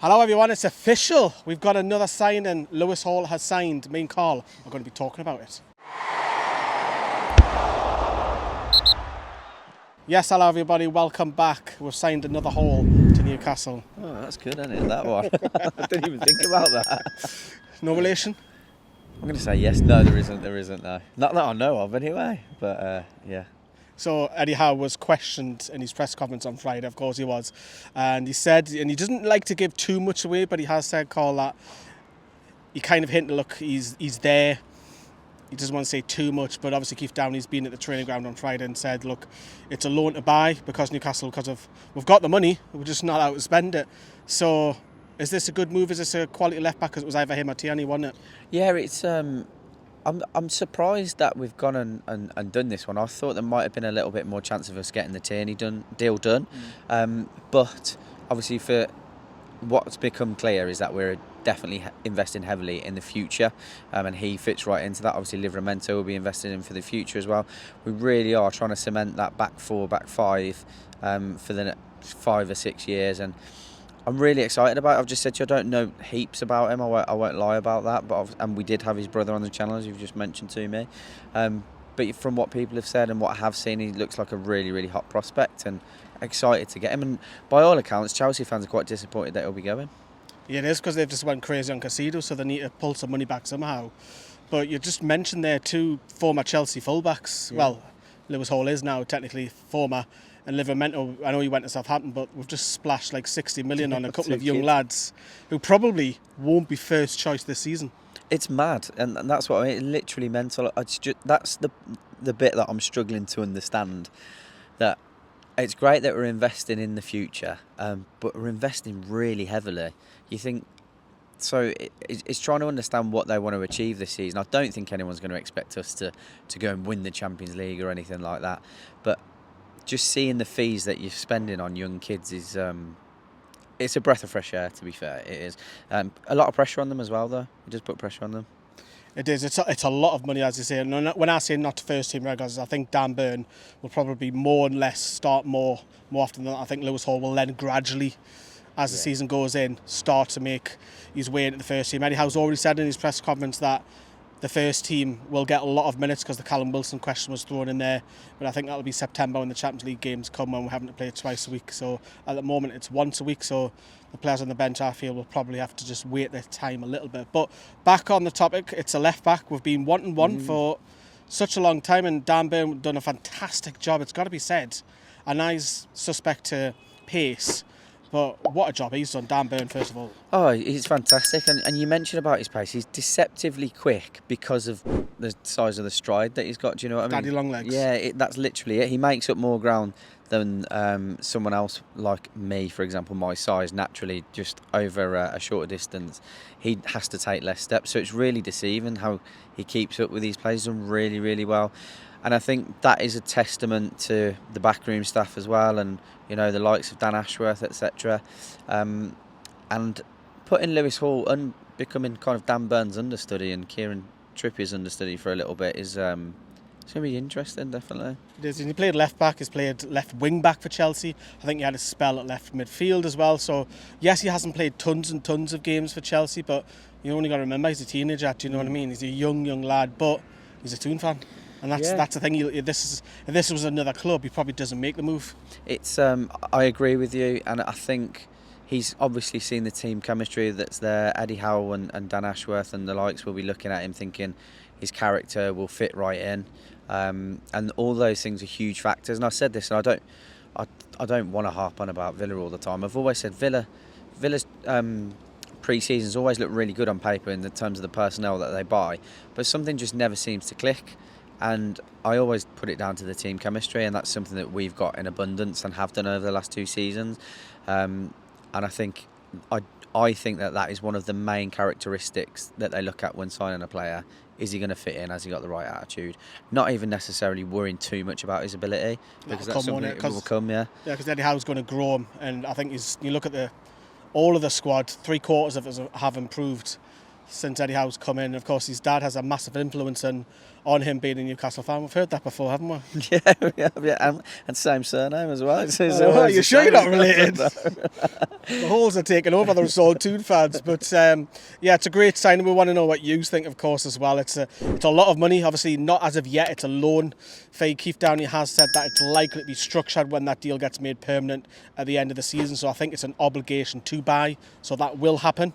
Hello everyone, it's official. We've got another signing. Lewis Hall has signed. Me and Karl are going to be talking about it. Yes, hello everybody, welcome back. We've signed another Hall to Newcastle. Oh, that's good, isn't it, that one? I didn't even think about that. No relation? I'm going to say yes. No, there isn't, no. Not that I know of anyway, but yeah. So Eddie Howe was questioned in his press conference on Friday, of course he was, and he said, and he doesn't like to give too much away, but he has said, Karl, that he kind of hinted, look, he's there. He doesn't want to say too much, but obviously Keith Downey's been at the training ground on Friday and said, look, it's a loan to buy because Newcastle, we've got the money, we're just not out to spend it. So is this a good move? Is this a quality left back? Because it was either him or Tierney, wasn't it? Yeah, it's. I'm surprised that we've gone and done this one. I thought there might have been a little bit more chance of us getting the Tierney deal done. But obviously, for what's become clear is that we're definitely investing heavily in the future, and he fits right into that. Obviously, Livramento will be invested in for the future as well. We really are trying to cement that back four, back five for the next 5 or 6 years, and I'm really excited about it. I've just said to you, I don't know heaps about him. I won't lie about that. And we did have his brother on the channel, as you've just mentioned to me. But from what people have said and what I have seen, he looks like a really, really hot prospect, and excited to get him. And by all accounts, Chelsea fans are quite disappointed that he'll be going. Yeah, it is, because they've just went crazy on Caicedo, so they need to pull some money back somehow. But you just mentioned there two former Chelsea fullbacks. Yeah. Well, Lewis Hall is now technically former. And Livramento, I know he went to Southampton, but we've just splashed like 60 million on a couple of young lads who probably won't be first choice this season. It's mad, and that's what I mean. It's literally mental. That's the bit that I'm struggling to understand. That it's great that we're investing in the future, but we're investing really heavily. You think so? It's trying to understand what they want to achieve this season. I don't think anyone's going to expect us to go and win the Champions League or anything like that, but just seeing the fees that you're spending on young kids is it's a breath of fresh air, to be fair. It is. A lot of pressure on them as well, though. It does put pressure on them. It is. It's a lot of money, as you say. And when I say not first team regulars, I think Dan Burn will probably more and less start more often than that. I think Lewis Hall will then gradually, as the season goes in, start to make his way into the first team. Eddie Howe's already said in his press conference that the first team will get a lot of minutes because the Callum Wilson question was thrown in there. But I think that'll be September when the Champions League games come, when we're having to play it twice a week. So at the moment it's once a week. So the players on the bench, I feel, will probably have to just wait their time a little bit. But back on the topic, it's a left back. We've been wanting one for such a long time, and Dan Burn done a fantastic job. It's got to be said. And I's suspect to pace. But what a job he's done, Dan Burn, first of all. Oh, he's fantastic. And you mentioned about his pace. He's deceptively quick because of the size of the stride that he's got. Do you know what I mean? Daddy long legs. Yeah, that's literally it. He makes up more ground than someone else like me, for example, my size, naturally, just over a shorter distance. He has to take less steps. So it's really deceiving how he keeps up with these players. He's done really, really well. And I think that is a testament to the backroom staff as well, and the likes of Dan Ashworth, etc. And putting Lewis Hall and becoming kind of Dan Burn's understudy and Kieran Trippier's understudy for a little bit is it's going to be interesting, definitely. It is. He played left back. He's played left wing back for Chelsea. I think he had a spell at left midfield as well. So yes, he hasn't played tons and tons of games for Chelsea, but you only got to remember he's a teenager. Do you know what I mean? He's a young lad, but he's a Toon fan. And that's the thing. If this was another club, he probably doesn't make the move. It's I agree with you, and I think he's obviously seen the team chemistry that's there. Eddie Howe and Dan Ashworth and the likes will be looking at him thinking his character will fit right in, and all those things are huge factors. And I said this, and I don't want to harp on about Villa all the time. I've always said Villa's pre-seasons always look really good on paper in the terms of the personnel that they buy, but something just never seems to click. And I always put it down to the team chemistry, and that's something that we've got in abundance and have done over the last 2 seasons. And I think that is one of the main characteristics that they look at when signing a player. Is he going to fit in? Has he got the right attitude? Not even necessarily worrying too much about his ability, because that's something that will come. Yeah, because Eddie Howe's going to grow him, and I think you look at all of the squad. 3/4 of us have improved since Eddie Howe's come in. Of course, his dad has a massive influence on him being a Newcastle fan. We've heard that before, haven't we? Yeah, and same surname as well. Are you sure you're not related? The Halls are taking over. They're all Toon fans. But yeah, it's a great signing. We want to know what you think, of course, as well. It's a lot of money. Obviously, not as of yet. It's a loan fee. Keith Downey has said that it's likely to be structured when that deal gets made permanent at the end of the season. So I think it's an obligation to buy. So that will happen.